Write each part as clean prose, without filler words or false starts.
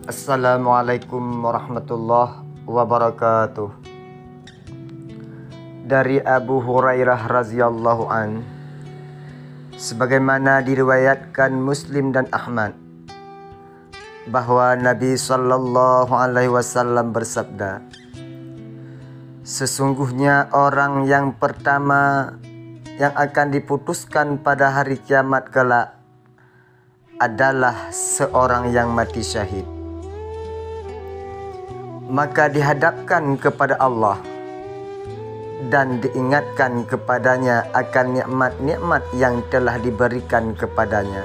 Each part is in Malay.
Assalamualaikum warahmatullahi wabarakatuh. Dari Abu Hurairah radhiyallahu an, sebagaimana diriwayatkan Muslim dan Ahmad, bahwa Nabi sallallahu alaihi wasallam bersabda, sesungguhnya orang yang pertama yang akan diputuskan pada hari kiamat kelak adalah seorang yang mati syahid. Maka dihadapkan kepada Allah dan diingatkan kepadanya akan nikmat-nikmat yang telah diberikan kepadanya,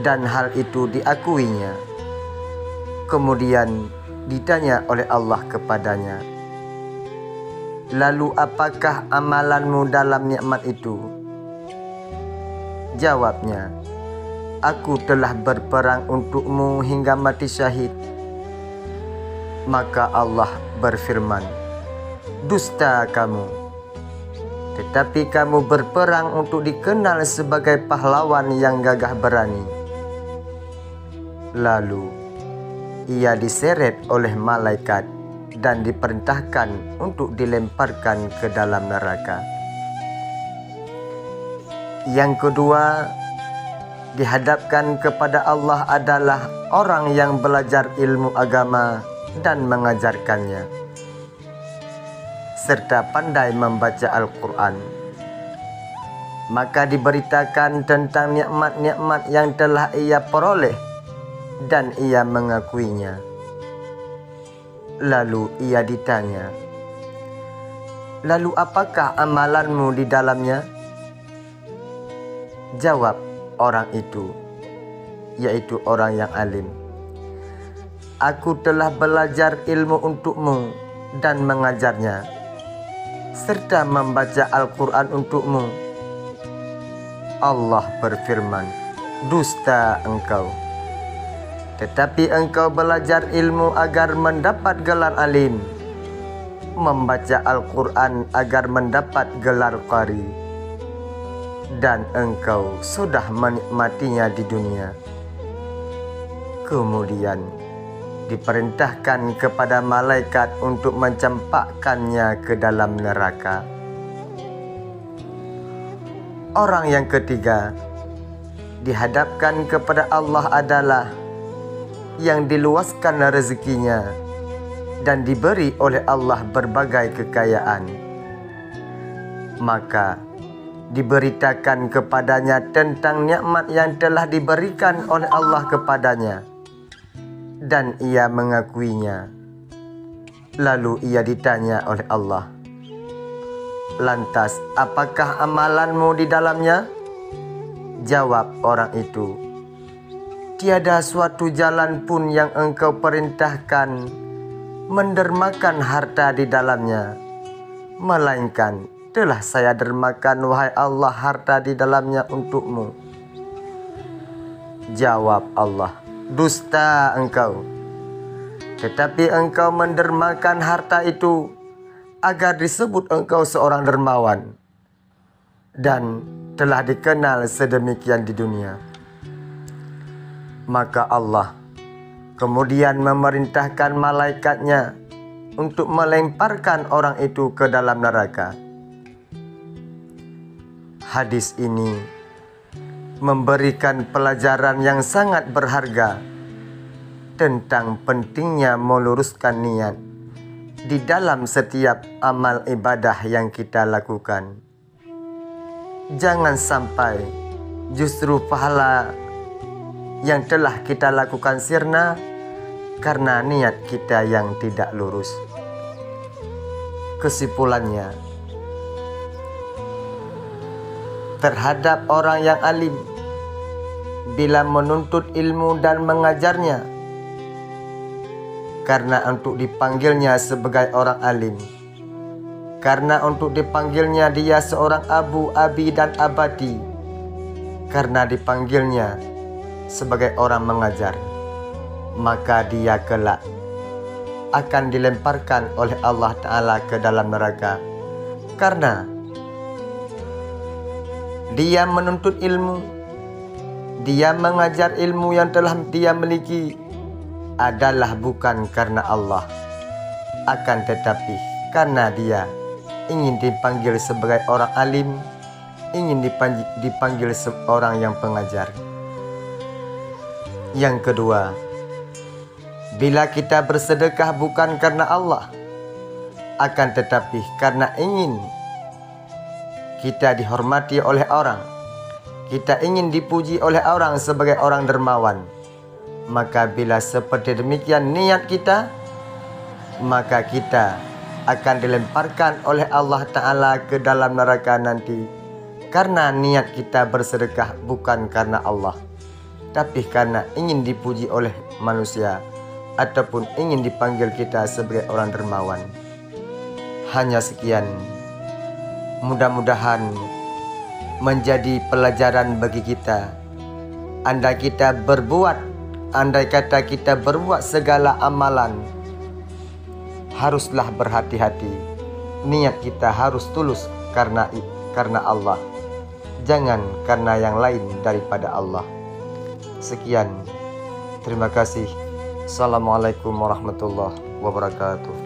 dan hal itu diakuinya. Kemudian ditanya oleh Allah kepadanya, lalu apakah amalanmu dalam nikmat itu? Jawabnya, aku telah berperang untukmu hingga mati syahid. Maka Allah berfirman, dusta kamu, tetapi kamu berperang untuk dikenal sebagai pahlawan yang gagah berani. Lalu ia diseret oleh malaikat dan diperintahkan untuk dilemparkan ke dalam neraka. Yang kedua, dihadapkan kepada Allah adalah orang yang belajar ilmu agama dan mengajarkannya, serta pandai membaca Al-Quran. Maka diberitakan tentang nikmat-nikmat yang telah ia peroleh dan ia mengakuinya. Lalu ia ditanya, lalu apakah amalanmu di dalamnya? Jawab orang itu, yaitu orang yang alim, aku telah belajar ilmu untukmu dan mengajarnya, serta membaca Al-Quran untukmu. Allah berfirman, dusta engkau, tetapi engkau belajar ilmu agar mendapat gelar alim, membaca Al-Quran agar mendapat gelar qari, dan engkau sudah menikmatinya di dunia. Kemudian diperintahkan kepada malaikat untuk mencampakkannya ke dalam neraka. Orang yang ketiga dihadapkan kepada Allah adalah yang diluaskan rezekinya dan diberi oleh Allah berbagai kekayaan. Maka diberitakan kepadanya tentang nikmat yang telah diberikan oleh Allah kepadanya, dan ia mengakuinya. Lalu ia ditanya oleh Allah, lantas apakah amalanmu di dalamnya? Jawab orang itu, tiada suatu jalan pun yang engkau perintahkan mendermakan harta di dalamnya, melainkan telah saya dermakan, wahai Allah, harta di dalamnya untukmu. Jawab Allah, dusta engkau, tetapi engkau mendermakan harta itu agar disebut engkau seorang dermawan dan telah dikenal sedemikian di dunia. Maka Allah kemudian memerintahkan malaikatnya untuk melemparkan orang itu ke dalam neraka. Hadis ini memberikan pelajaran yang sangat berharga tentang pentingnya meluruskan niat di dalam setiap amal ibadah yang kita lakukan. Jangan sampai justru pahala yang telah kita lakukan sirna karena niat kita yang tidak lurus. Kesimpulannya, terhadap orang yang alim bila menuntut ilmu dan mengajarnya, karena untuk dipanggilnya sebagai orang alim, karena untuk dipanggilnya dia seorang abu, abi dan abadi, karena dipanggilnya sebagai orang mengajar, maka dia kelak akan dilemparkan oleh Allah Ta'ala ke dalam neraka, karena dia menuntut ilmu dia mengajar ilmu yang telah dia miliki adalah bukan karena Allah, akan tetapi karena dia ingin dipanggil sebagai orang alim, ingin dipanggil seorang yang pengajar. Yang kedua, bila kita bersedekah bukan karena Allah, akan tetapi karena ingin kita dihormati oleh orang, kita ingin dipuji oleh orang sebagai orang dermawan, maka bila seperti demikian niat kita, maka kita akan dilemparkan oleh Allah Ta'ala ke dalam neraka nanti, karena niat kita bersedekah bukan karena Allah, tapi karena ingin dipuji oleh manusia ataupun ingin dipanggil kita sebagai orang dermawan. Hanya sekian, mudah-mudahan menjadi pelajaran bagi kita. Andai kata kita berbuat segala amalan, haruslah berhati-hati. Niat kita harus tulus karena Allah, jangan karena yang lain daripada Allah. Sekian, terima kasih. Assalamualaikum warahmatullahi wabarakatuh.